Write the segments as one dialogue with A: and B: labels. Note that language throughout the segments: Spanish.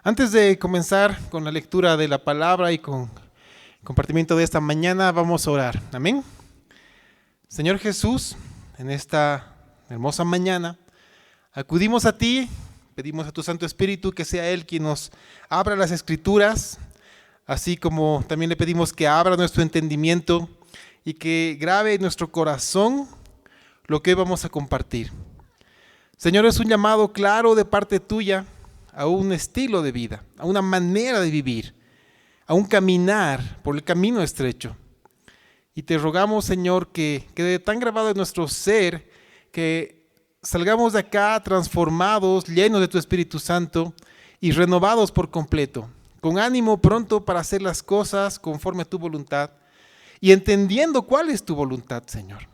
A: Antes de comenzar con la lectura de la palabra y con el compartimiento de esta mañana, vamos a orar. Amén. Señor Jesús, en esta hermosa mañana, acudimos a ti, pedimos a tu Santo Espíritu que sea Él quien nos abra las Escrituras, así como también le pedimos que abra nuestro entendimiento y que grabe en nuestro corazón lo que vamos a compartir. Señor, es un llamado claro de parte tuya a un estilo de vida, a una manera de vivir, a un caminar por el camino estrecho. Y te rogamos, Señor, que quede tan grabado en nuestro ser que salgamos de acá transformados, llenos de tu Espíritu Santo y renovados por completo, con ánimo pronto para hacer las cosas conforme a tu voluntad y entendiendo cuál es tu voluntad, Señor.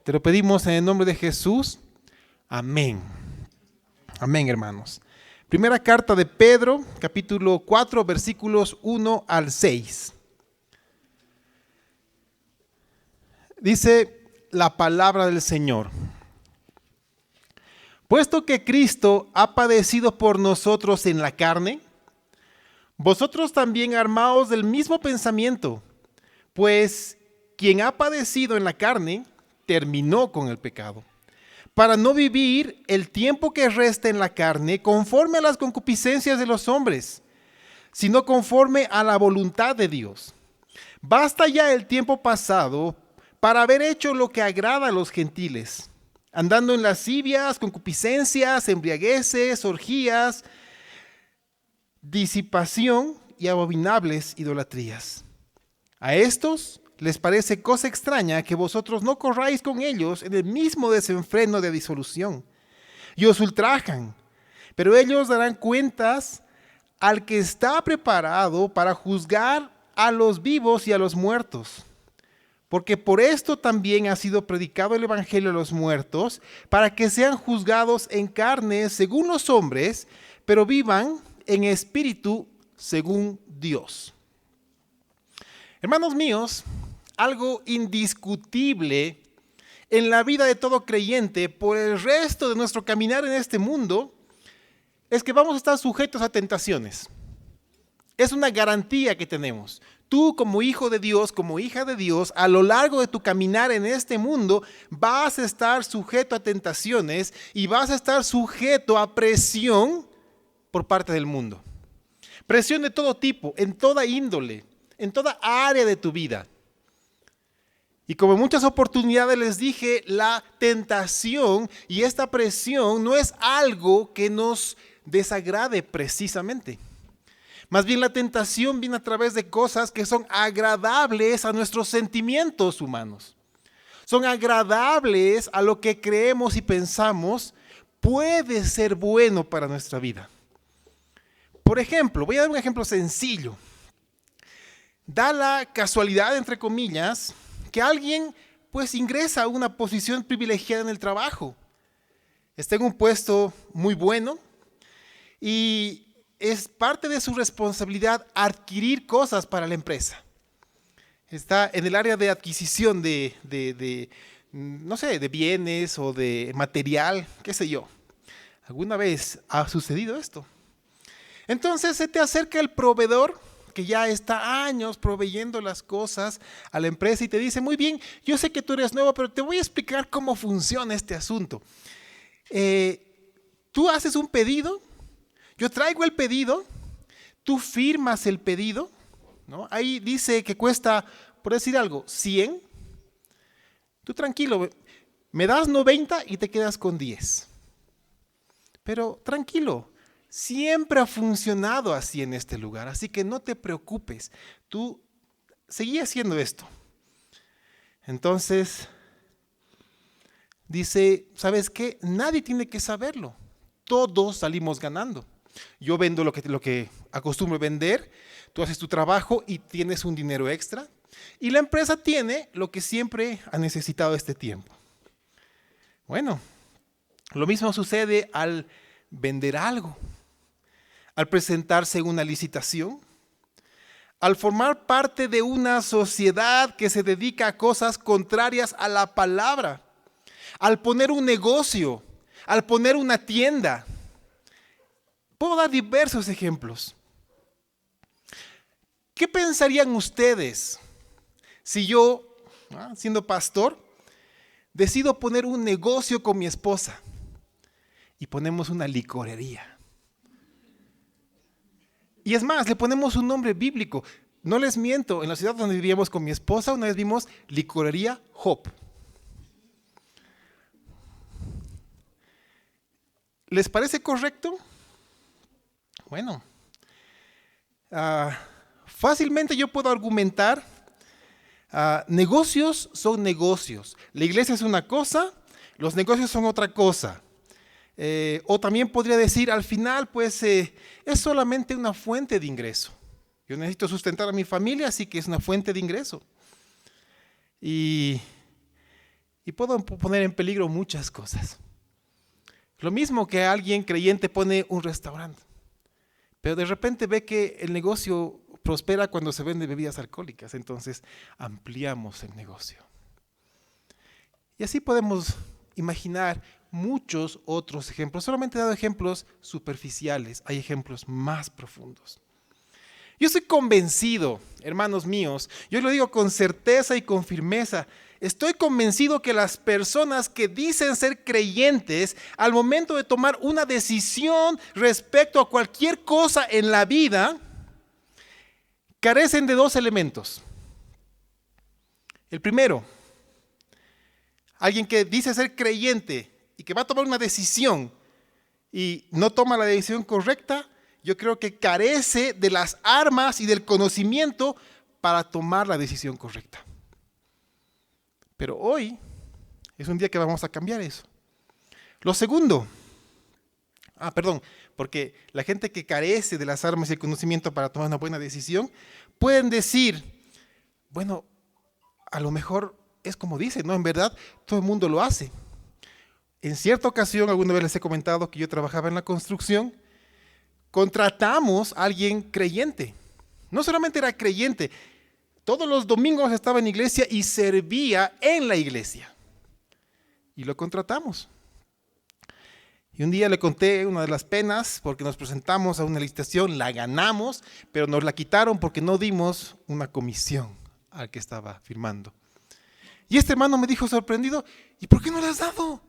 A: Te lo pedimos en el nombre de Jesús. Amén. Amén, hermanos. Primera carta de Pedro, capítulo 4, versículos 1 al 6. Dice la palabra del Señor. Puesto que Cristo ha padecido por nosotros en la carne, vosotros también armaos del mismo pensamiento, pues quien ha padecido en la carne, terminó con el pecado, para no vivir el tiempo que resta en la carne conforme a las concupiscencias de los hombres, sino conforme a la voluntad de Dios. Basta ya el tiempo pasado para haber hecho lo que agrada a los gentiles, andando en lascivias, concupiscencias, embriagueces, orgías, disipación y abominables idolatrías. A estos les parece cosa extraña que vosotros no corráis con ellos en el mismo desenfreno de disolución, y os ultrajan, pero ellos darán cuentas al que está preparado para juzgar a los vivos y a los muertos. Porque por esto también ha sido predicado el evangelio a los muertos, para que sean juzgados en carne según los hombres, pero vivan en espíritu según Dios. Hermanos míos, algo indiscutible en la vida de todo creyente por el resto de nuestro caminar en este mundo es que vamos a estar sujetos a tentaciones. Es una garantía que tenemos. Tú como hijo de Dios, como hija de Dios, a lo largo de tu caminar en este mundo vas a estar sujeto a tentaciones y vas a estar sujeto a presión por parte del mundo. Presión de todo tipo, en toda índole, en toda área de tu vida. Y como en muchas oportunidades les dije, la tentación y esta presión no es algo que nos desagrade precisamente. Más bien la tentación viene a través de cosas que son agradables a nuestros sentimientos humanos. Son agradables a lo que creemos y pensamos puede ser bueno para nuestra vida. Por ejemplo, voy a dar un ejemplo sencillo. Da la casualidad, entre comillas, que alguien pues ingresa a una posición privilegiada en el trabajo. Está en un puesto muy bueno y es parte de su responsabilidad adquirir cosas para la empresa. Está en el área de adquisición no sé, de bienes o de material, qué sé yo. ¿Alguna vez ha sucedido esto? Entonces se te acerca el proveedor que ya está años proveyendo las cosas a la empresa y te dice, muy bien, yo sé que tú eres nuevo, pero te voy a explicar cómo funciona este asunto. Tú haces un pedido, yo traigo el pedido, tú firmas el pedido, ¿no? Ahí dice que cuesta, por decir algo, 100. Tú tranquilo, me das 90 y te quedas con 10. Pero tranquilo. Siempre ha funcionado así en este lugar, así que no te preocupes, tú seguí haciendo esto. Entonces, dice, ¿sabes qué? Nadie tiene que saberlo, todos salimos ganando. Yo vendo lo que acostumbro vender, tú haces tu trabajo y tienes un dinero extra, y la empresa tiene lo que siempre ha necesitado este tiempo. Bueno, lo mismo sucede al vender algo. Al presentarse una licitación, al formar parte de una sociedad que se dedica a cosas contrarias a la palabra, al poner un negocio, al poner una tienda, Puedo dar diversos ejemplos. ¿Qué pensarían ustedes si yo, siendo pastor, decido poner un negocio con mi esposa y ponemos una licorería? Y es más, le ponemos un nombre bíblico. No les miento, en la ciudad donde vivíamos con mi esposa, una vez vimos licorería Job. ¿Les parece correcto? Bueno, fácilmente yo puedo argumentar, negocios son negocios. La iglesia es una cosa, los negocios son otra cosa. O también podría decir, al final, pues es solamente una fuente de ingreso. Yo necesito sustentar a mi familia, así que es una fuente de ingreso. Y puedo poner en peligro muchas cosas. Lo mismo que alguien creyente pone un restaurante, pero de repente ve que el negocio prospera cuando se vende bebidas alcohólicas, entonces ampliamos el negocio. Y así podemos imaginar muchos otros ejemplos. Solamente he dado ejemplos superficiales, hay ejemplos más profundos. Yo estoy convencido, hermanos míos, yo lo digo con certeza y con firmeza, estoy convencido que las personas que dicen ser creyentes, al momento de tomar una decisión respecto a cualquier cosa en la vida, carecen de dos elementos. El primero, alguien que dice ser creyente y que va a tomar una decisión y no toma la decisión correcta, yo creo que carece de las armas y del conocimiento para tomar la decisión correcta. Pero hoy es un día que vamos a cambiar eso. Lo segundo, porque la gente que carece de las armas y el conocimiento para tomar una buena decisión, pueden decir, bueno, a lo mejor es como dicen, ¿no? En verdad, todo el mundo lo hace. En cierta ocasión, alguna vez les he comentado que yo trabajaba en la construcción, contratamos a alguien creyente. No solamente era creyente, todos los domingos estaba en iglesia y servía en la iglesia. Y lo contratamos. Y un día le conté una de las penas porque nos presentamos a una licitación, la ganamos, pero nos la quitaron porque no dimos una comisión al que estaba firmando. Y este hermano me dijo sorprendido, ¿y por qué no la has dado?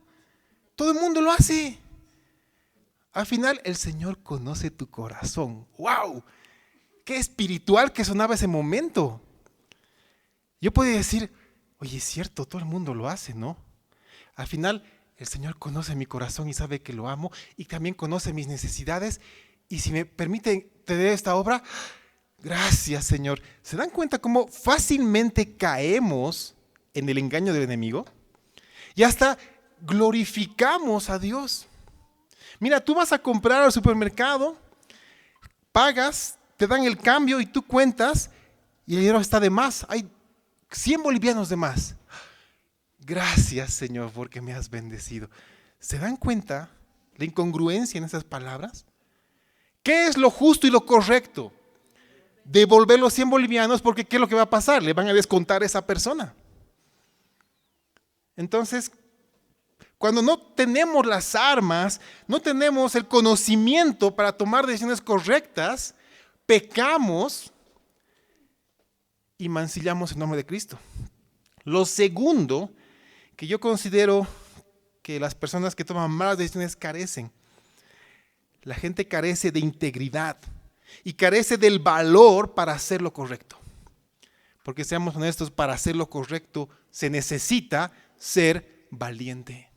A: Todo el mundo lo hace. Al final, el Señor conoce tu corazón. ¡Wow! ¡Qué espiritual que sonaba ese momento! Yo podía decir, oye, es cierto, todo el mundo lo hace, ¿no? Al final, el Señor conoce mi corazón y sabe que lo amo y también conoce mis necesidades. Y si me permite tener esta obra, gracias, Señor. ¿Se dan cuenta cómo fácilmente caemos en el engaño del enemigo? Y hasta glorificamos a Dios. Mira, tú vas a comprar al supermercado, pagas, te dan el cambio y tú cuentas y el dinero está de más. Hay 100 bolivianos de más. Gracias, Señor, porque me has bendecido. ¿Se dan cuenta la incongruencia en esas palabras? ¿Qué es lo justo y lo correcto? Devolver los 100 bolivianos porque ¿qué es lo que va a pasar? Le van a descontar a esa persona. Entonces, cuando no tenemos las armas, no tenemos el conocimiento para tomar decisiones correctas, pecamos y mancillamos el nombre de Cristo. Lo segundo que yo considero que las personas que toman malas decisiones carecen. La gente carece de integridad y carece del valor para hacer lo correcto. Porque seamos honestos, para hacer lo correcto se necesita ser valiente.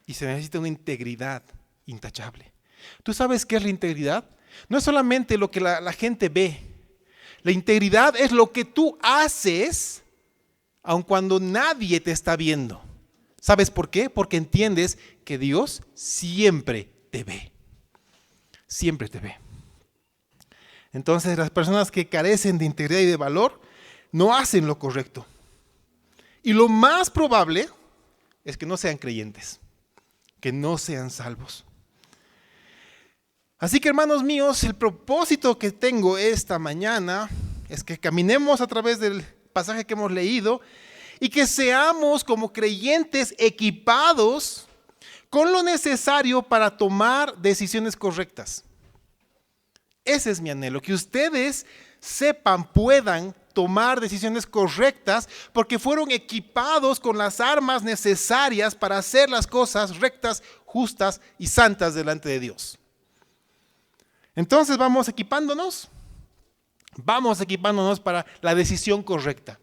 A: Y se necesita una integridad intachable. ¿Tú sabes qué es la integridad? No es solamente lo que la gente ve. La integridad es lo que tú haces aun cuando nadie te está viendo. ¿Sabes por qué? Porque entiendes que Dios siempre te ve. Siempre te ve. Entonces las personas que carecen de integridad y de valor no hacen lo correcto. Y lo más probable es que no sean creyentes, que no sean salvos. Así que, hermanos míos, el propósito que tengo esta mañana es que caminemos a través del pasaje que hemos leído y que seamos como creyentes equipados con lo necesario para tomar decisiones correctas. Ese es mi anhelo, que ustedes sepan, puedan tomar decisiones correctas porque fueron equipados con las armas necesarias para hacer las cosas rectas, justas y santas delante de Dios. Entonces vamos equipándonos para la decisión correcta.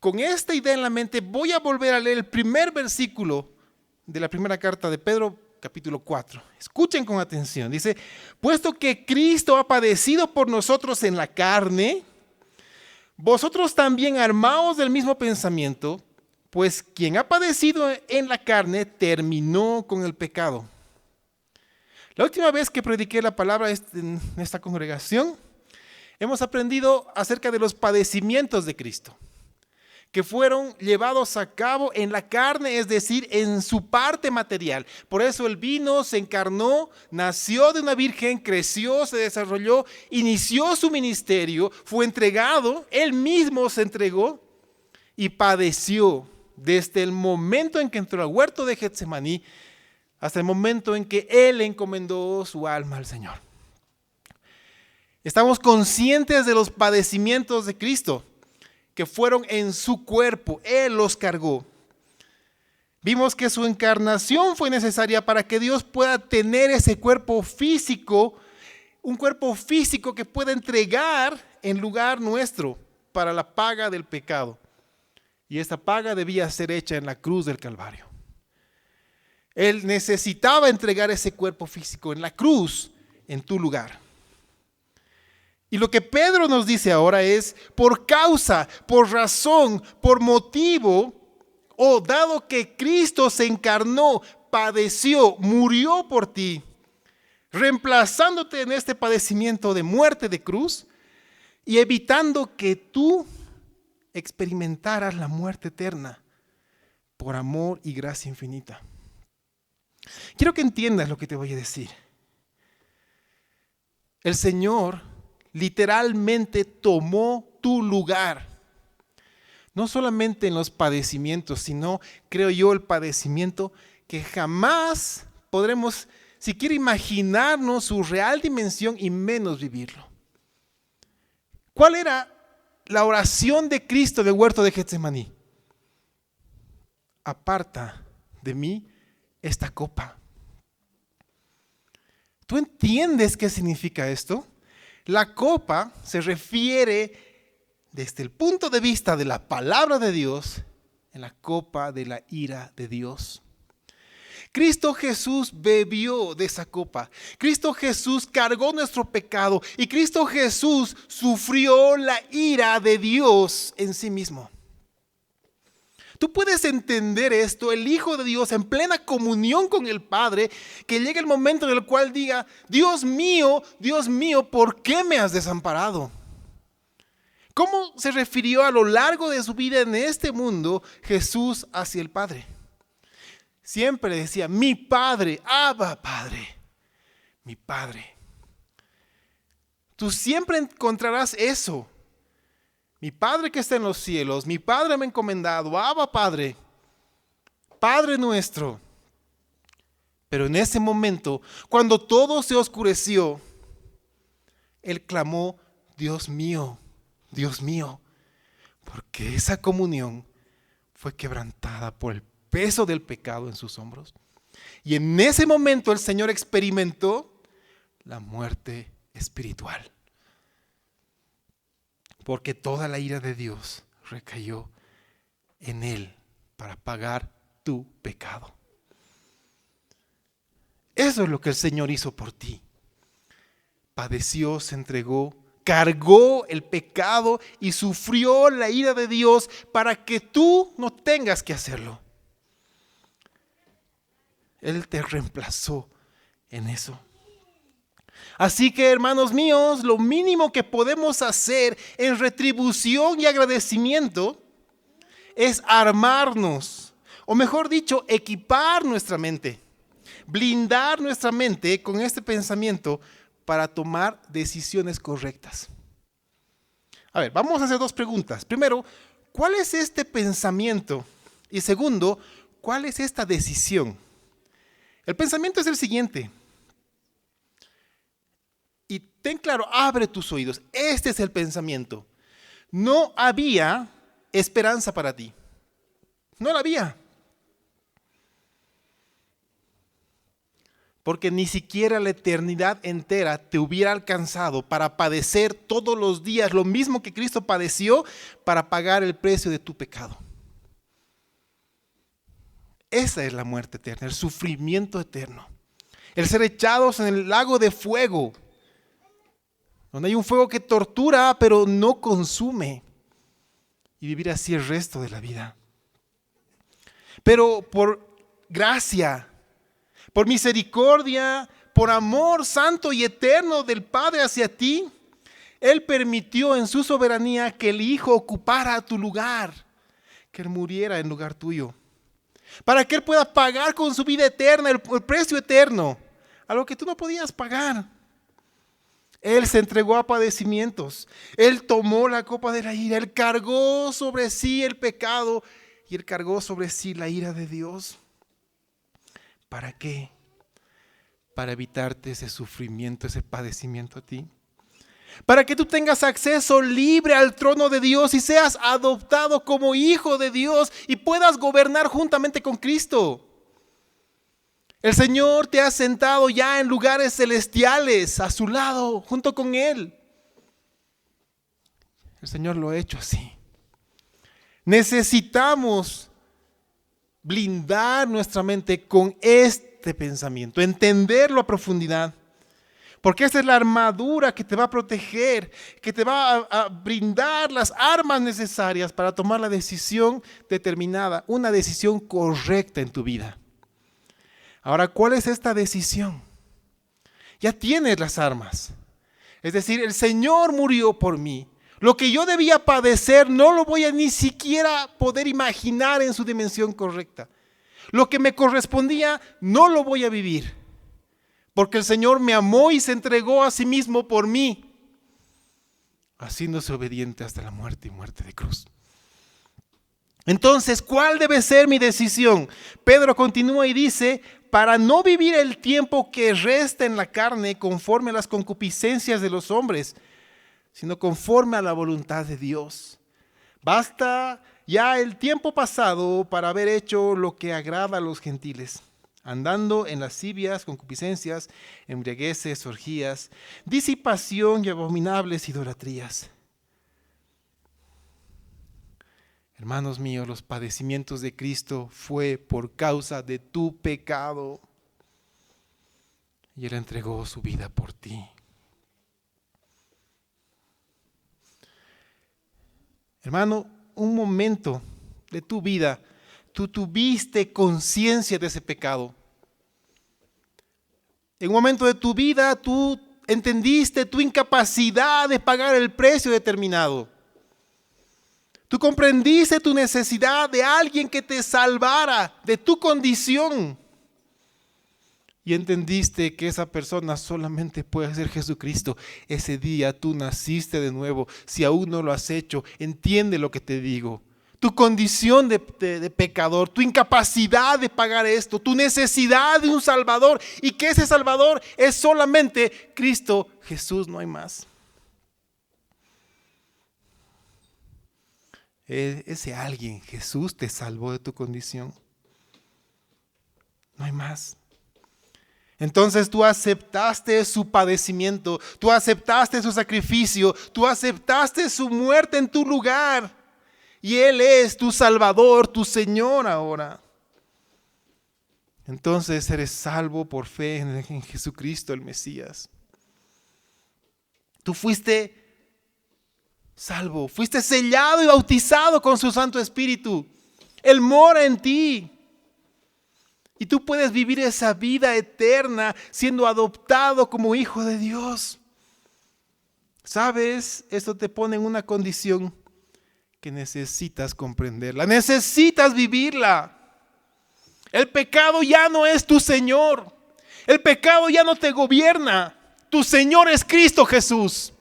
A: Con esta idea en la mente voy a volver a leer el primer versículo de la primera carta de Pedro, capítulo 4. Escuchen con atención. Dice, puesto que Cristo ha padecido por nosotros en la carne, vosotros también armaos del mismo pensamiento, pues quien ha padecido en la carne terminó con el pecado. La última vez que prediqué la palabra en esta congregación, hemos aprendido acerca de los padecimientos de Cristo, que fueron llevados a cabo en la carne, es decir, en su parte material. Por eso Él vino, se encarnó, nació de una virgen, creció, se desarrolló, inició su ministerio, fue entregado, Él mismo se entregó y padeció desde el momento en que entró al huerto de Getsemaní hasta el momento en que Él encomendó su alma al Señor. Estamos conscientes de los padecimientos de Cristo, que fueron en su cuerpo, Él los cargó. Vimos que su encarnación fue necesaria para que Dios pueda tener ese cuerpo físico, un cuerpo físico que pueda entregar en lugar nuestro para la paga del pecado. Y esta paga debía ser hecha en la cruz del Calvario. Él necesitaba entregar ese cuerpo físico en la cruz, en tu lugar. Y lo que Pedro nos dice ahora es, por causa, por razón, por motivo, o dado que Cristo se encarnó, padeció, murió por ti, reemplazándote en este padecimiento de muerte de cruz y evitando que tú experimentaras la muerte eterna por amor y gracia infinita. Quiero que entiendas lo que te voy a decir. El Señor literalmente tomó tu lugar, no solamente en los padecimientos, sino, creo yo, el padecimiento que jamás podremos siquiera imaginarnos su real dimensión y menos vivirlo. ¿Cuál era la oración de Cristo del huerto de Getsemaní? Aparta de mí esta copa. ¿Tú entiendes qué significa esto? La copa se refiere desde el punto de vista de la palabra de Dios en la copa de la ira de Dios. Cristo Jesús bebió de esa copa. Cristo Jesús cargó nuestro pecado y Cristo Jesús sufrió la ira de Dios en sí mismo. Tú puedes entender esto, el Hijo de Dios en plena comunión con el Padre, que llegue el momento en el cual diga, Dios mío, ¿por qué me has desamparado? ¿Cómo se refirió a lo largo de su vida en este mundo Jesús hacia el Padre? Siempre decía, mi Padre, Abba Padre, mi Padre. Tú siempre encontrarás eso. Mi Padre que está en los cielos, mi Padre me ha encomendado, Abba Padre, Padre nuestro. Pero en ese momento, cuando todo se oscureció, Él clamó, Dios mío, porque esa comunión fue quebrantada por el peso del pecado en sus hombros. Y en ese momento el Señor experimentó la muerte espiritual. Porque toda la ira de Dios recayó en Él para pagar tu pecado. Eso es lo que el Señor hizo por ti. Padeció, se entregó, cargó el pecado y sufrió la ira de Dios para que tú no tengas que hacerlo. Él te reemplazó en eso. Así que, hermanos míos, lo mínimo que podemos hacer en retribución y agradecimiento es armarnos, o mejor dicho, equipar nuestra mente, blindar nuestra mente con este pensamiento para tomar decisiones correctas. A ver, vamos a hacer dos preguntas. Primero, ¿cuál es este pensamiento? Y segundo, ¿cuál es esta decisión? El pensamiento es el siguiente. Y ten claro, abre tus oídos. Este es el pensamiento. No había esperanza para ti. No la había. Porque ni siquiera la eternidad entera te hubiera alcanzado para padecer todos los días lo mismo que Cristo padeció para pagar el precio de tu pecado. Esa es la muerte eterna, el sufrimiento eterno. El ser echados en el lago de fuego, donde hay un fuego que tortura pero no consume, y vivir así el resto de la vida. Pero por gracia, por misericordia, por amor santo y eterno del Padre hacia ti, Él permitió en su soberanía que el Hijo ocupara tu lugar, que Él muriera en lugar tuyo, para que Él pueda pagar con su vida eterna el precio eterno, a lo que tú no podías pagar. Él se entregó a padecimientos, Él tomó la copa de la ira, Él cargó sobre sí el pecado y Él cargó sobre sí la ira de Dios. ¿Para qué? Para evitarte ese sufrimiento, ese padecimiento a ti. Para que tú tengas acceso libre al trono de Dios y seas adoptado como hijo de Dios y puedas gobernar juntamente con Cristo. El Señor te ha sentado ya en lugares celestiales a su lado, junto con Él. El Señor lo ha hecho así. Necesitamos blindar nuestra mente con este pensamiento, entenderlo a profundidad. Porque esta es la armadura que te va a proteger, que te va a brindar las armas necesarias para tomar la decisión determinada, una decisión correcta en tu vida. Ahora, ¿cuál es esta decisión? Ya tienes las armas. Es decir, el Señor murió por mí. Lo que yo debía padecer no lo voy a ni siquiera poder imaginar en su dimensión correcta. Lo que me correspondía no lo voy a vivir. Porque el Señor me amó y se entregó a sí mismo por mí, haciéndose obediente hasta la muerte y muerte de cruz. Entonces, ¿cuál debe ser mi decisión? Pedro continúa y dice, para no vivir el tiempo que resta en la carne conforme a las concupiscencias de los hombres, sino conforme a la voluntad de Dios. Basta ya el tiempo pasado para haber hecho lo que agrada a los gentiles, andando en lascivias, concupiscencias, embriagueces, orgías, disipación y abominables idolatrías. Hermanos míos, los padecimientos de Cristo fue por causa de tu pecado. Y Él entregó su vida por ti. Hermano, un momento de tu vida, tú tuviste conciencia de ese pecado. En un momento de tu vida, tú entendiste tu incapacidad de pagar el precio determinado. Tú comprendiste tu necesidad de alguien que te salvara de tu condición. Y entendiste que esa persona solamente puede ser Jesucristo. Ese día tú naciste de nuevo. Si aún no lo has hecho, entiende lo que te digo. Tu condición de pecador, tu incapacidad de pagar esto, tu necesidad de un Salvador. Y que ese Salvador es solamente Cristo Jesús, no hay más. Ese alguien, Jesús, te salvó de tu condición. No hay más. Entonces tú aceptaste su padecimiento, tú aceptaste su sacrificio, tú aceptaste su muerte en tu lugar. Y Él es tu Salvador, tu Señor ahora. Entonces eres salvo por fe en Jesucristo el Mesías. Tú fuiste salvo, fuiste sellado y bautizado con su Santo Espíritu. Él mora en ti. Y tú puedes vivir esa vida eterna siendo adoptado como hijo de Dios. ¿Sabes? Esto te pone en una condición que necesitas comprenderla. Necesitas vivirla. El pecado ya no es tu Señor. El pecado ya no te gobierna. Tu Señor es Cristo Jesús.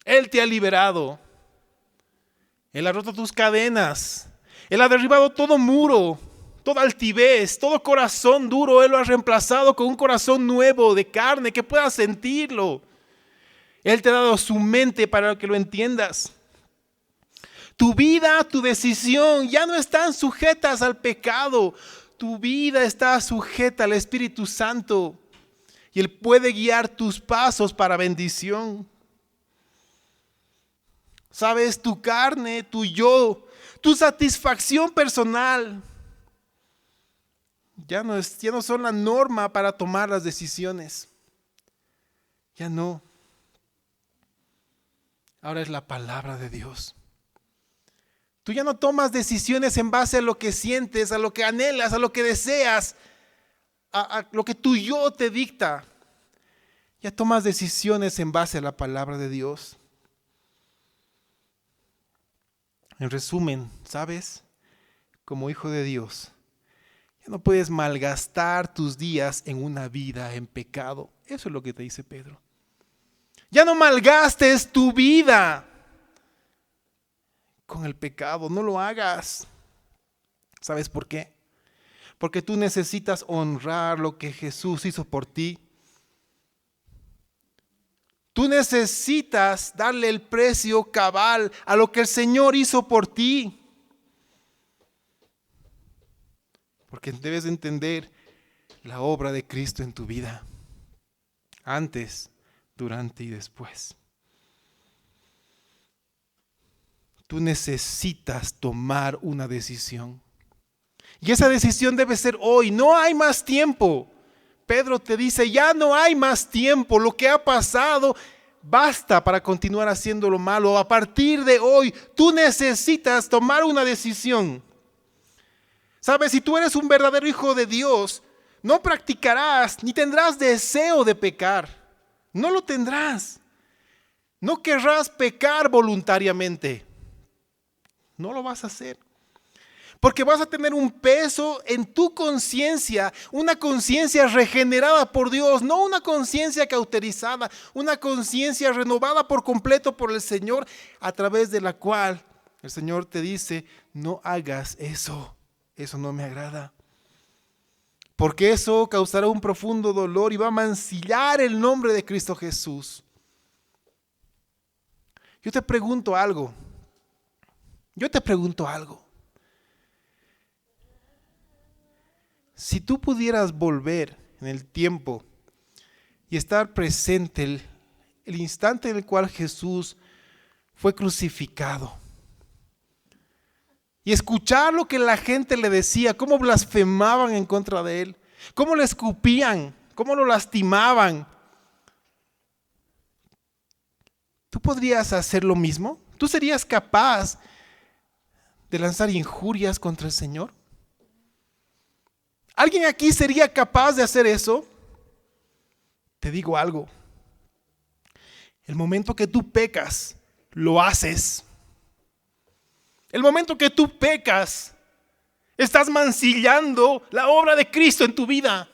A: Él te ha liberado. Él ha roto tus cadenas. Él ha derribado todo muro. toda altivez, todo corazón duro, Él lo ha reemplazado con un corazón nuevo de carne que puedas sentirlo. Él te ha dado su mente para que lo entiendas. Tu vida, tu decisión ya no están sujetas al pecado. Tu vida está sujeta al Espíritu Santo y Él puede guiar tus pasos para bendición. Sabes, tu carne, tu yo, tu satisfacción personal ya no son la norma para tomar las decisiones. Ya no. Ahora es la palabra de Dios. Tú ya no tomas decisiones en base a lo que sientes, a lo que anhelas, a lo que deseas, a lo que tu yo te dicta. Ya tomas decisiones en base a la palabra de Dios. En resumen, ¿sabes? Como hijo de Dios, ya no puedes malgastar tus días en una vida en pecado. Eso es lo que te dice Pedro. Ya no malgastes tu vida con el pecado, no lo hagas. ¿Sabes por qué? Porque tú necesitas honrar lo que Jesús hizo por ti. Tú necesitas darle el precio cabal a lo que el Señor hizo por ti. Porque debes entender la obra de Cristo en tu vida. Antes, durante y después. Tú necesitas tomar una decisión. Y esa decisión debe ser hoy. No hay más tiempo. Pedro te dice, ya no hay más tiempo. Lo que ha pasado, basta para continuar haciendo lo malo. A partir de hoy, tú necesitas tomar una decisión. Sabes, si tú eres un verdadero hijo de Dios, no practicarás ni tendrás deseo de pecar. No lo tendrás. No querrás pecar voluntariamente. No lo vas a hacer. Porque vas a tener un peso en tu conciencia, una conciencia regenerada por Dios, no una conciencia cauterizada, una conciencia renovada por completo por el Señor, a través de la cual el Señor te dice, no hagas eso, eso no me agrada. Porque eso causará un profundo dolor y va a mancillar el nombre de Cristo Jesús. Yo te pregunto algo. Si tú pudieras volver en el tiempo y estar presente el instante en el cual Jesús fue crucificado y escuchar lo que la gente le decía, cómo blasfemaban en contra de él, cómo le escupían, cómo lo lastimaban, ¿tú podrías hacer lo mismo? ¿Tú serías capaz de lanzar injurias contra el Señor? ¿Alguien aquí sería capaz de hacer eso? Te digo algo. El momento que tú pecas, lo haces. El momento que tú pecas, estás mancillando la obra de Cristo en tu vida.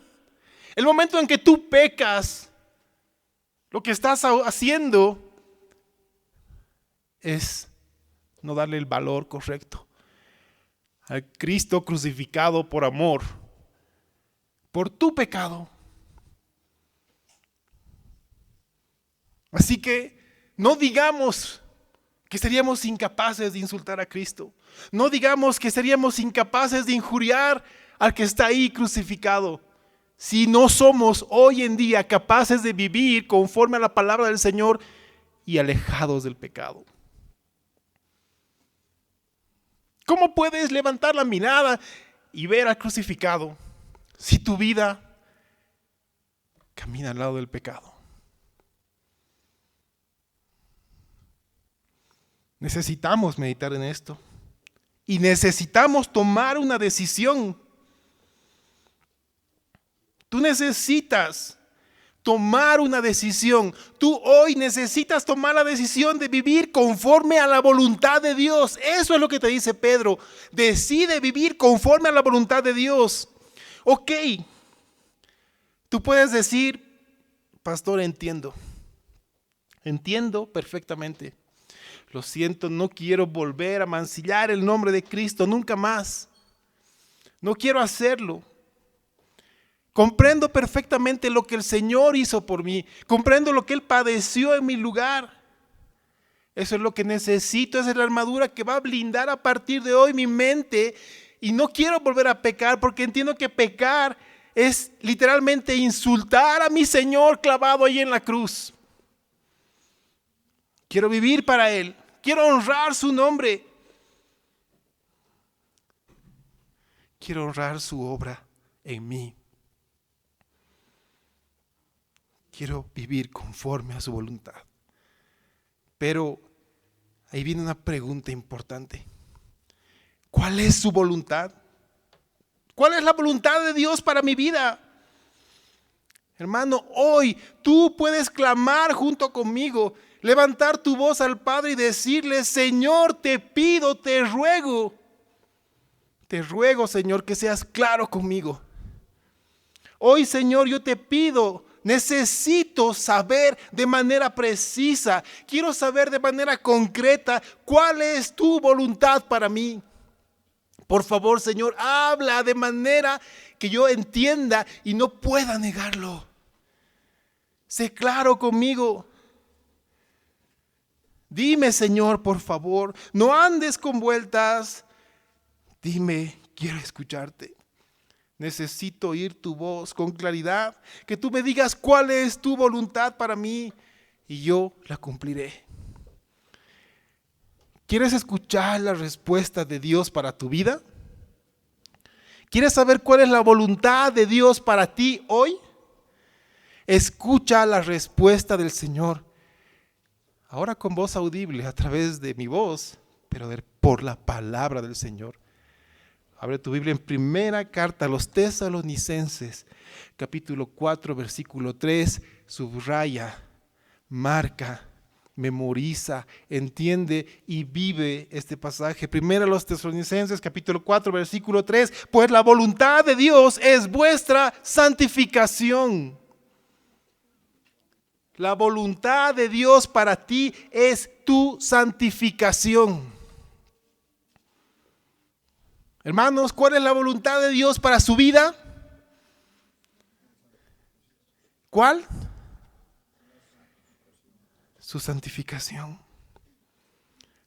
A: El momento en que tú pecas, lo que estás haciendo es no darle el valor correcto al Cristo crucificado por amor, por tu pecado. Así que no digamos que seríamos incapaces de insultar a Cristo. No digamos que seríamos incapaces de injuriar al que está ahí crucificado. Si no somos hoy en día capaces de vivir conforme a la palabra del Señor y alejados del pecado. ¿Cómo puedes levantar la mirada y ver al crucificado si tu vida camina al lado del pecado? Necesitamos meditar en esto y necesitamos tomar una decisión. Tú necesitas tomar una decisión. Tú hoy necesitas tomar la decisión de vivir conforme a la voluntad de Dios. Eso es lo que te dice Pedro. Decide vivir conforme a la voluntad de Dios. Ok, tú puedes decir, pastor, entiendo perfectamente. Lo siento, no quiero volver a mancillar el nombre de Cristo nunca más. No quiero hacerlo. Comprendo perfectamente lo que el Señor hizo por mí. Comprendo lo que Él padeció en mi lugar. Eso es lo que necesito. Esa es la armadura que va a blindar a partir de hoy mi mente. Y no quiero volver a pecar porque entiendo que pecar es literalmente insultar a mi Señor clavado ahí en la cruz. Quiero vivir para Él. Quiero honrar su nombre. Quiero honrar su obra en mí. Quiero vivir conforme a su voluntad. Pero ahí viene una pregunta importante. ¿Cuál es su voluntad? ¿Cuál es la voluntad de Dios para mi vida? Hermano, hoy tú puedes clamar junto conmigo, levantar tu voz al Padre y decirle: Señor, te pido, te ruego, Señor, que seas claro conmigo. Hoy, Señor, yo te pido, necesito saber de manera precisa, quiero saber de manera concreta cuál es tu voluntad para mí. Por favor, Señor, habla de manera que yo entienda y no pueda negarlo. Sé claro conmigo. Dime, Señor, por favor, no andes con vueltas. Dime, quiero escucharte. Necesito oír tu voz con claridad, que tú me digas cuál es tu voluntad para mí y yo la cumpliré. ¿Quieres escuchar la respuesta de Dios para tu vida? ¿Quieres saber cuál es la voluntad de Dios para ti hoy? Escucha la respuesta del Señor. Ahora con voz audible a través de mi voz, pero por la palabra del Señor. Abre tu Biblia en primera carta a los Tesalonicenses, capítulo 4, versículo 3. Subraya, marca, memoriza, entiende y vive este pasaje. Primero a los Tesalonicenses, capítulo 4, versículo 3. Pues la voluntad de Dios es vuestra santificación. La voluntad de Dios para ti es tu santificación. Hermanos, ¿cuál es la voluntad de Dios para su vida? ¿Cuál? Su santificación.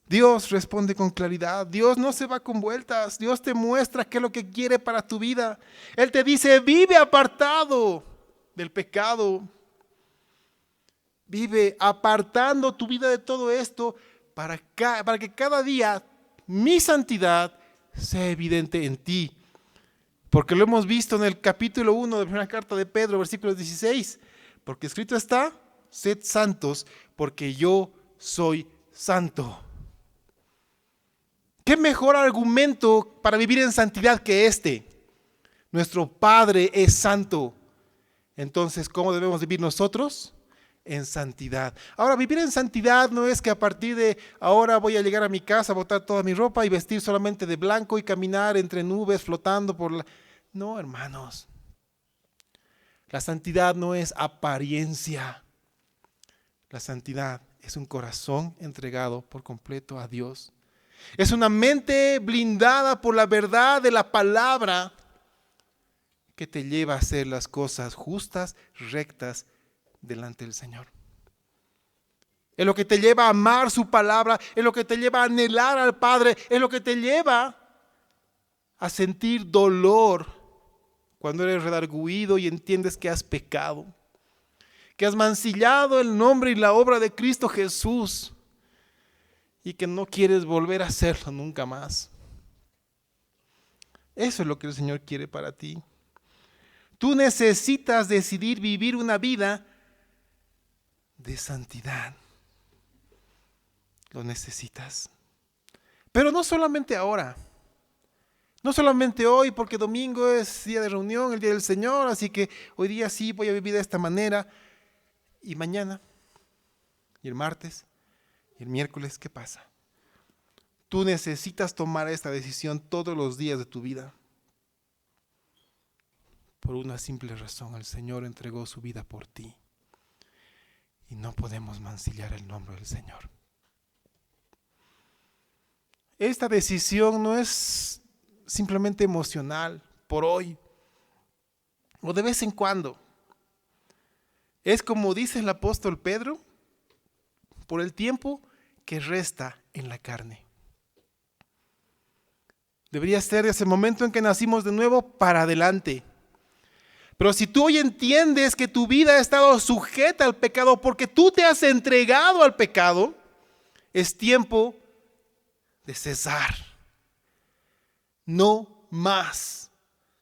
A: Dios responde con claridad. Dios no se va con vueltas. Dios te muestra qué es lo que quiere para tu vida. Él te dice: vive apartado del pecado. Vive apartando tu vida de todo esto para que cada día mi santidad sea evidente en ti. Porque lo hemos visto en el capítulo 1 de la primera carta de Pedro, versículos 16. Porque escrito está: sed santos, porque yo soy santo. ¿Qué mejor argumento para vivir en santidad que este? Nuestro Padre es santo. Entonces, ¿cómo debemos vivir nosotros? En santidad. Ahora, vivir en santidad no es que a partir de ahora voy a llegar a mi casa, botar toda mi ropa y vestir solamente de blanco y caminar entre nubes flotando por la... No, hermanos. La santidad no es apariencia. La santidad es un corazón entregado por completo a Dios. Es una mente blindada por la verdad de la palabra que te lleva a hacer las cosas justas, rectas, delante del Señor. Es lo que te lleva a amar su palabra, es lo que te lleva a anhelar al Padre, es lo que te lleva a sentir dolor cuando eres redarguido y entiendes que has pecado, que has mancillado el nombre y la obra de Cristo Jesús y que no quieres volver a hacerlo nunca más. Eso es lo que el Señor quiere para ti. Tú necesitas decidir vivir una vida de santidad. Lo necesitas. Pero no solamente ahora. No solamente hoy, porque domingo es día de reunión, el día del Señor, así que hoy día sí voy a vivir de esta manera. Y mañana, y el martes, y el miércoles, ¿qué pasa? Tú necesitas tomar esta decisión todos los días de tu vida. Por una simple razón: el Señor entregó su vida por ti. Y no podemos mancillar el nombre del Señor. Esta decisión no es simplemente emocional, por hoy, o de vez en cuando. Es como dice el apóstol Pedro, por el tiempo que resta en la carne. Debería ser desde el momento en que nacimos de nuevo para adelante. Pero si tú hoy entiendes que tu vida ha estado sujeta al pecado porque tú te has entregado al pecado, es tiempo de cesar. No más.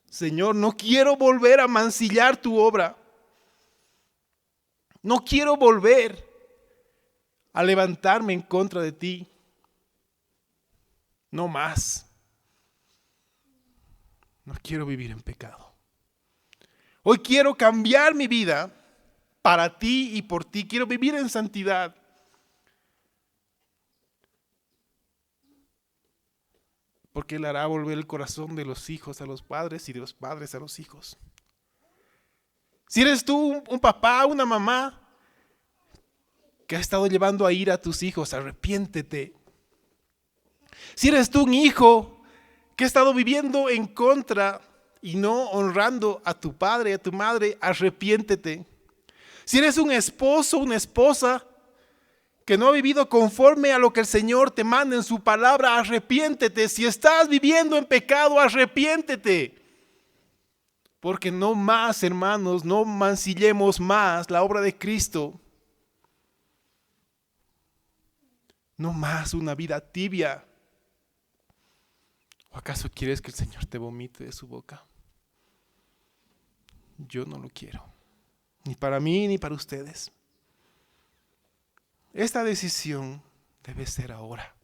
A: Señor, no quiero volver a mancillar tu obra. No quiero volver a levantarme en contra de ti. No más. No quiero vivir en pecado. Hoy quiero cambiar mi vida para ti y por ti. Quiero vivir en santidad. Porque Él hará volver el corazón de los hijos a los padres y de los padres a los hijos. Si eres tú un papá, una mamá que ha estado llevando a ira a tus hijos, arrepiéntete. Si eres tú un hijo que ha estado viviendo en contra y no honrando a tu padre y a tu madre, arrepiéntete. Si eres un esposo, una esposa que no ha vivido conforme a lo que el Señor te manda en su palabra, arrepiéntete. Si estás viviendo en pecado, arrepiéntete. Porque no más, hermanos, no mancillemos más la obra de Cristo. No más una vida tibia. ¿O acaso quieres que el Señor te vomite de su boca? Yo no lo quiero. Ni para mí ni para ustedes. Esta decisión debe ser ahora.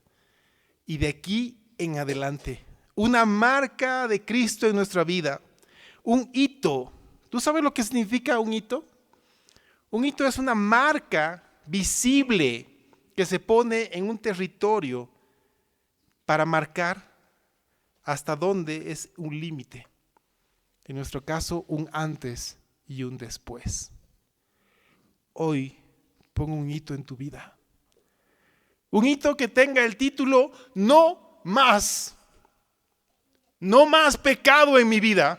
A: Y de aquí en adelante. Una marca de Cristo en nuestra vida. Un hito. ¿Tú sabes lo que significa un hito? Un hito es una marca visible que se pone en un territorio para marcar hasta dónde es un límite. En nuestro caso, un antes y un después. Hoy pongo un hito en tu vida. Un hito que tenga el título no más. No más pecado en mi vida.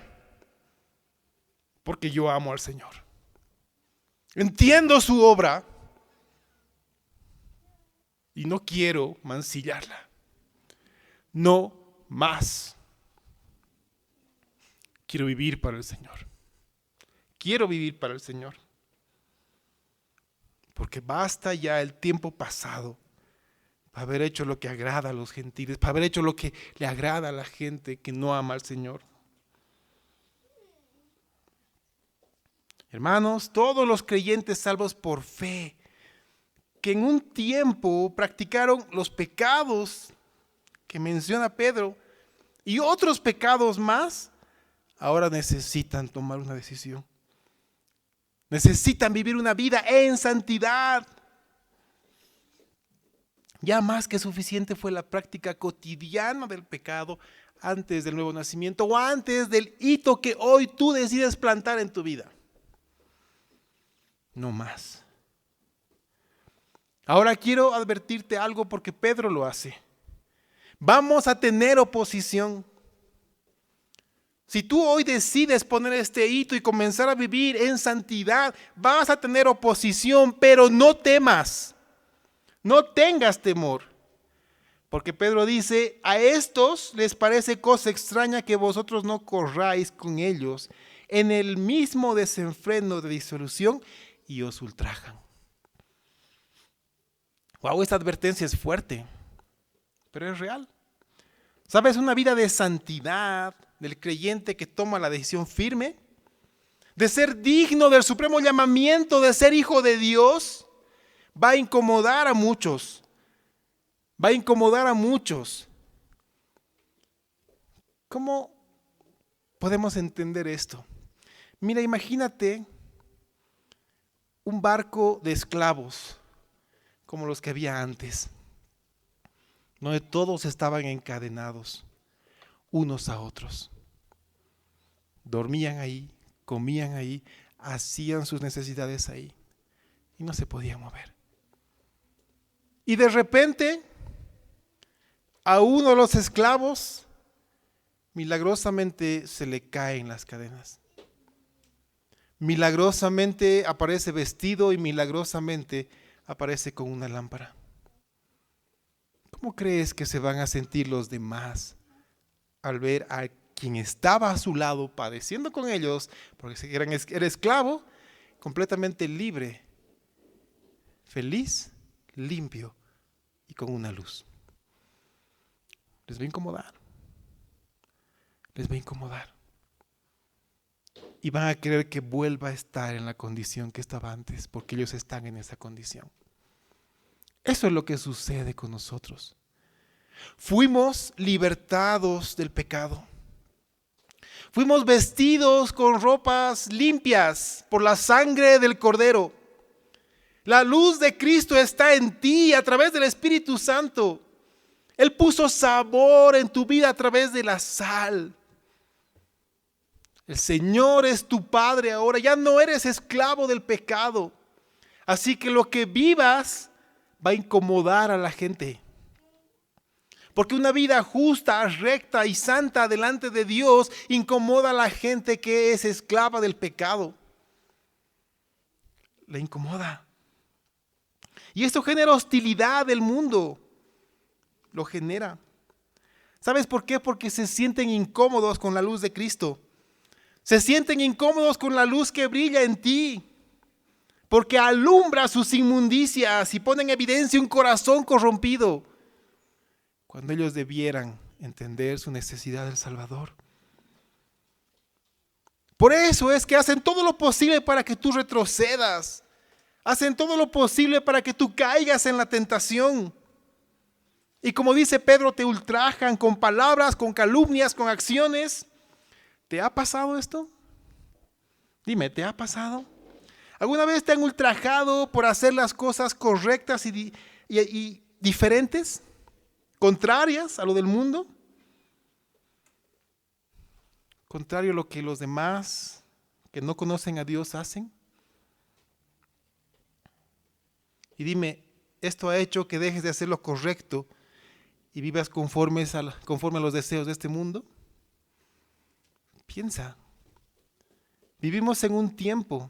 A: Porque yo amo al Señor. Entiendo su obra. Y no quiero mancillarla. No más. Quiero vivir para el Señor. Quiero vivir para el Señor. Porque basta ya el tiempo pasado para haber hecho lo que agrada a los gentiles, para haber hecho lo que le agrada a la gente que no ama al Señor. Hermanos, todos los creyentes salvos por fe, que en un tiempo practicaron los pecados que menciona Pedro y otros pecados más, ahora necesitan tomar una decisión. Necesitan vivir una vida en santidad. Ya más que suficiente fue la práctica cotidiana del pecado antes del nuevo nacimiento o antes del hito que hoy tú decides plantar en tu vida. No más. Ahora quiero advertirte algo porque Pedro lo hace. Vamos a tener oposición. Si tú hoy decides poner este hito y comenzar a vivir en santidad, vas a tener oposición, pero no temas. No tengas temor. Porque Pedro dice, a estos les parece cosa extraña que vosotros no corráis con ellos en el mismo desenfreno de disolución y os ultrajan. Wow, esta advertencia es fuerte, pero es real. ¿Sabes? Una vida de santidad del creyente que toma la decisión firme de ser digno del supremo llamamiento de ser hijo de Dios, va a incomodar a muchos. Va a incomodar a muchos. ¿Cómo podemos entender esto? Mira, imagínate un barco de esclavos como los que había antes, donde todos estaban encadenados unos a otros. Dormían ahí, comían ahí, hacían sus necesidades ahí y no se podían mover. Y de repente a uno de los esclavos milagrosamente se le caen las cadenas. Milagrosamente aparece vestido y milagrosamente aparece con una lámpara. ¿Cómo crees que se van a sentir los demás al ver a quien estaba a su lado padeciendo con ellos, porque era esclavo, completamente libre, feliz, limpio y con una luz? Les va a incomodar. Les va a incomodar. Y van a querer que vuelva a estar en la condición que estaba antes, porque ellos están en esa condición. Eso es lo que sucede con nosotros. Fuimos libertados del pecado. Fuimos vestidos con ropas limpias por la sangre del Cordero. La luz de Cristo está en ti a través del Espíritu Santo. Él puso sabor en tu vida a través de la sal. El Señor es tu Padre ahora. Ya no eres esclavo del pecado. Así que lo que vivas va a incomodar a la gente. Porque una vida justa, recta y santa delante de Dios incomoda a la gente que es esclava del pecado. Le incomoda. Y esto genera hostilidad del mundo. Lo genera. ¿Sabes por qué? Porque se sienten incómodos con la luz de Cristo. Se sienten incómodos con la luz que brilla en ti. Porque alumbra sus inmundicias y pone en evidencia un corazón corrompido, cuando ellos debieran entender su necesidad del Salvador. Por eso es que hacen todo lo posible para que tú retrocedas. Hacen todo lo posible para que tú caigas en la tentación. Y como dice Pedro, te ultrajan con palabras, con calumnias, con acciones. ¿Te ha pasado esto? Dime, ¿te ha pasado? ¿Alguna vez te han ultrajado por hacer las cosas correctas y diferentes? ¿Contrarias a lo del mundo? ¿Contrario a lo que los demás que no conocen a Dios hacen? Y dime, ¿esto ha hecho que dejes de hacer lo correcto y vivas conforme a los deseos de este mundo? Piensa. Vivimos en un tiempo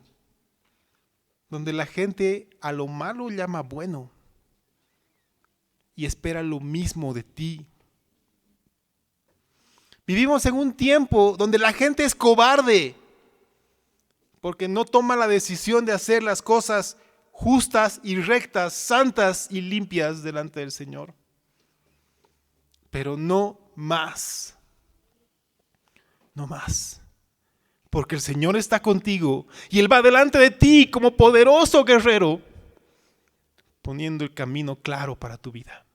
A: donde la gente a lo malo llama bueno y espera lo mismo de ti. Vivimos en un tiempo donde la gente es cobarde porque no toma la decisión de hacer las cosas justas y rectas, santas y limpias delante del Señor. Pero no más. No más. Porque el Señor está contigo y Él va delante de ti como poderoso guerrero, poniendo el camino claro para tu vida.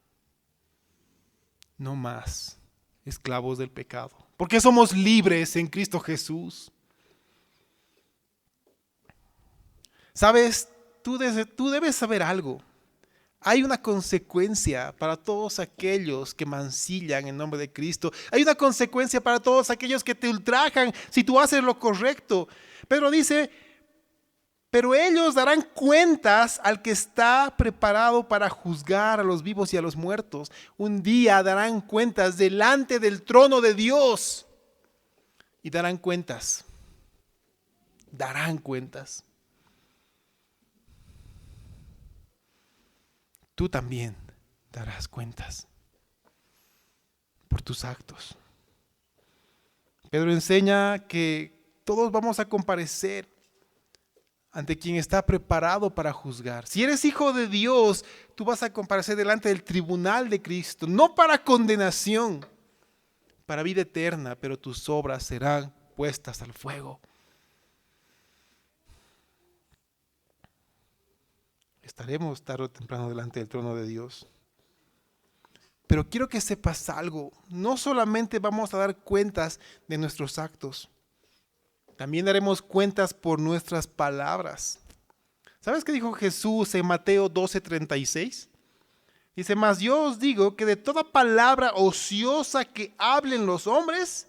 A: No más esclavos del pecado, porque somos libres en Cristo Jesús. ¿Sabes? Tú debes saber algo. Hay una consecuencia para todos aquellos que mancillan en nombre de Cristo. Hay una consecuencia para todos aquellos que te ultrajan si tú haces lo correcto. Pedro dice, pero ellos darán cuentas al que está preparado para juzgar a los vivos y a los muertos. Un día darán cuentas delante del trono de Dios. Y darán cuentas. Darán cuentas. Tú también darás cuentas por tus actos. Pedro enseña que todos vamos a comparecer ante quien está preparado para juzgar. Si eres hijo de Dios, tú vas a comparecer delante del tribunal de Cristo, no para condenación, para vida eterna, pero tus obras serán puestas al fuego. Estaremos tarde o temprano delante del trono de Dios. Pero quiero que sepas algo. No solamente vamos a dar cuentas de nuestros actos. También daremos cuentas por nuestras palabras. ¿Sabes qué dijo Jesús en Mateo 12:36? Dice, mas yo os digo que de toda palabra ociosa que hablen los hombres,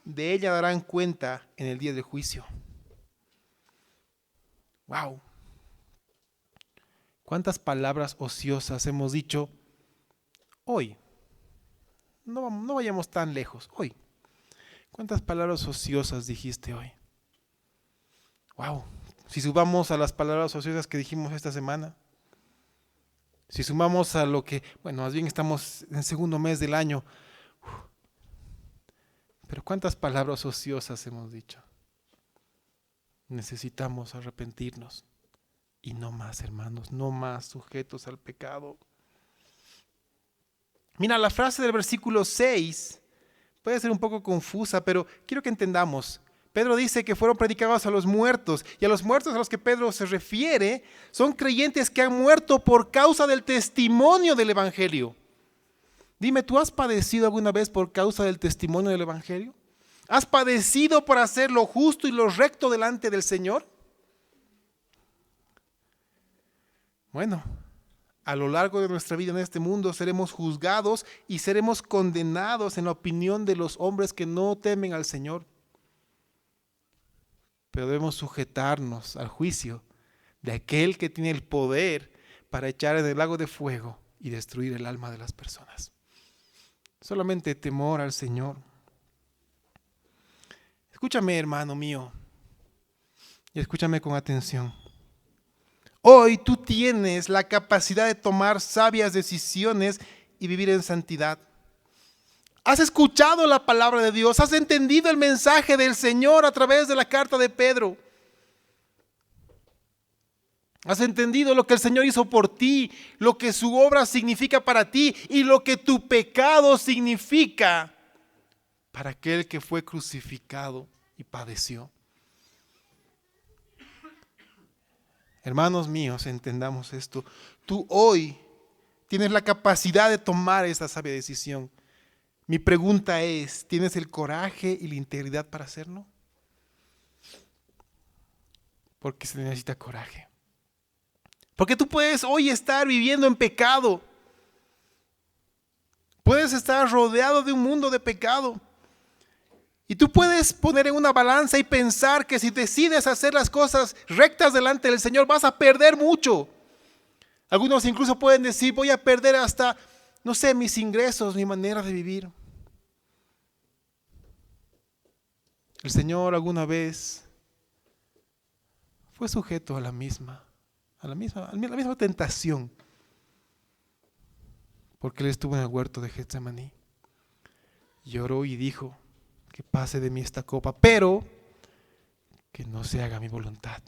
A: de ella darán cuenta en el día del juicio. ¡Wow! ¿Cuántas palabras ociosas hemos dicho hoy? No vayamos tan lejos. Hoy. ¿Cuántas palabras ociosas dijiste hoy? Wow. Si sumamos a las palabras ociosas que dijimos esta semana, si sumamos a lo que, bueno, más bien estamos en el segundo mes del año, pero ¿cuántas palabras ociosas hemos dicho? Necesitamos arrepentirnos y no más, hermanos, no más sujetos al pecado. Mira, la frase del versículo 6 puede ser un poco confusa, pero quiero que entendamos. Pedro dice que fueron predicados a los muertos, y a los muertos a los que Pedro se refiere son creyentes que han muerto por causa del testimonio del Evangelio. Dime, ¿tú has padecido alguna vez por causa del testimonio del Evangelio? ¿Has padecido por hacer lo justo y lo recto delante del Señor? Bueno, a lo largo de nuestra vida en este mundo seremos juzgados y seremos condenados en la opinión de los hombres que no temen al Señor. Pero debemos sujetarnos al juicio de aquel que tiene el poder para echar en el lago de fuego y destruir el alma de las personas. Solamente temor al Señor. Escúchame, hermano mío, y escúchame con atención. Hoy tú tienes la capacidad de tomar sabias decisiones y vivir en santidad. Has escuchado la palabra de Dios, has entendido el mensaje del Señor a través de la carta de Pedro. Has entendido lo que el Señor hizo por ti, lo que su obra significa para ti y lo que tu pecado significa para aquel que fue crucificado y padeció. Hermanos míos, entendamos esto. Tú hoy tienes la capacidad de tomar esta sabia decisión. Mi pregunta es, ¿tienes el coraje y la integridad para hacerlo? Porque se necesita coraje. Porque tú puedes hoy estar viviendo en pecado. Puedes estar rodeado de un mundo de pecado. Y tú puedes poner en una balanza y pensar que si decides hacer las cosas rectas delante del Señor vas a perder mucho. Algunos incluso pueden decir, voy a perder hasta, no sé, mis ingresos, mi manera de vivir. El Señor alguna vez fue sujeto a la misma tentación, porque Él estuvo en el huerto de Getsemaní. Lloró y dijo, que pase de mí esta copa, pero que no se haga mi voluntad,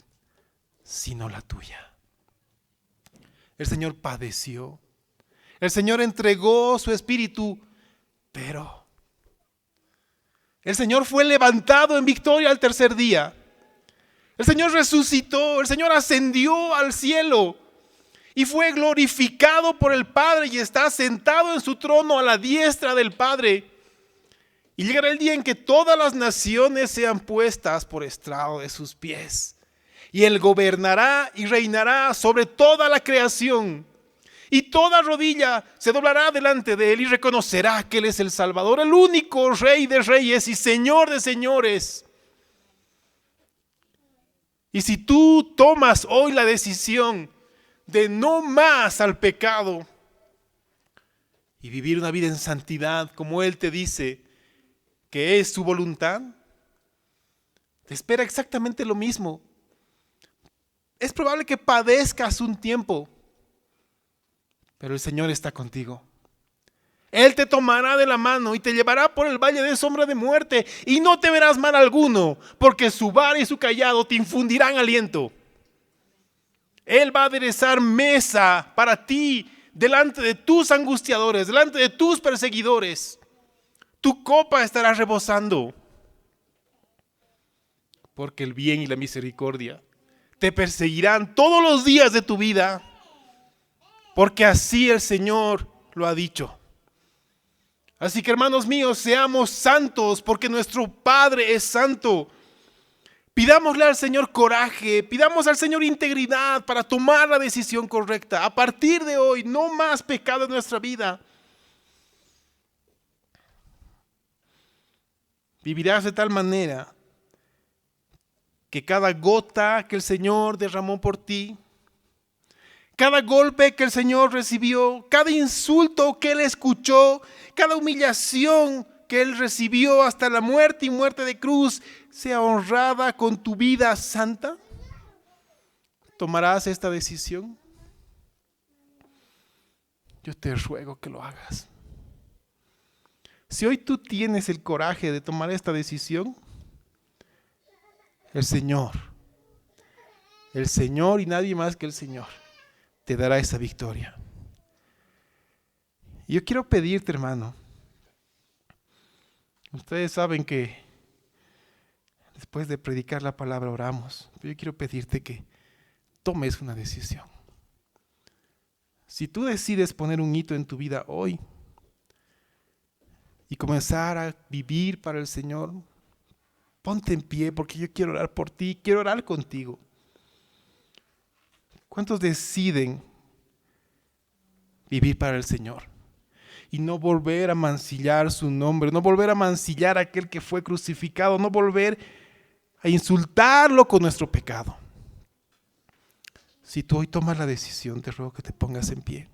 A: sino la tuya. El Señor padeció, el Señor entregó su espíritu, pero el Señor fue levantado en victoria al tercer día. El Señor resucitó, el Señor ascendió al cielo y fue glorificado por el Padre y está sentado en su trono a la diestra del Padre. Y llegará el día en que todas las naciones sean puestas por estrado de sus pies. Y Él gobernará y reinará sobre toda la creación. Y toda rodilla se doblará delante de Él y reconocerá que Él es el Salvador, el único Rey de reyes y Señor de señores. Y si tú tomas hoy la decisión de no más al pecado y vivir una vida en santidad, como Él te dice que es su voluntad, te espera exactamente lo mismo. Es probable que padezcas un tiempo, pero el Señor está contigo. Él te tomará de la mano y te llevará por el valle de sombra de muerte y no te verás mal alguno, porque su vara y su cayado te infundirán aliento. Él va a aderezar mesa para ti delante de tus angustiadores, delante de tus perseguidores. Tu copa estará rebosando, porque el bien y la misericordia te perseguirán todos los días de tu vida, porque así el Señor lo ha dicho. Así que, hermanos míos, seamos santos, porque nuestro Padre es santo. Pidámosle al Señor coraje, pidamos al Señor integridad para tomar la decisión correcta. A partir de hoy, no más pecado en nuestra vida. Vivirás de tal manera que cada gota que el Señor derramó por ti, cada golpe que el Señor recibió, cada insulto que Él escuchó, cada humillación que Él recibió hasta la muerte y muerte de cruz sea honrada con tu vida santa? ¿Tomarás esta decisión? Yo te ruego que lo hagas. Si hoy tú tienes el coraje de tomar esta decisión, el Señor y nadie más que el Señor te dará esa victoria. Y yo quiero pedirte, hermano, ustedes saben que después de predicar la palabra oramos, pero yo quiero pedirte que tomes una decisión. Si tú decides poner un hito en tu vida hoy y comenzar a vivir para el Señor, ponte en pie porque yo quiero orar por ti, quiero orar contigo. ¿Cuántos deciden vivir para el Señor y no volver a mancillar su nombre, no volver a mancillar a aquel que fue crucificado, no volver a insultarlo con nuestro pecado? Si tú hoy tomas la decisión, te ruego que te pongas en pie.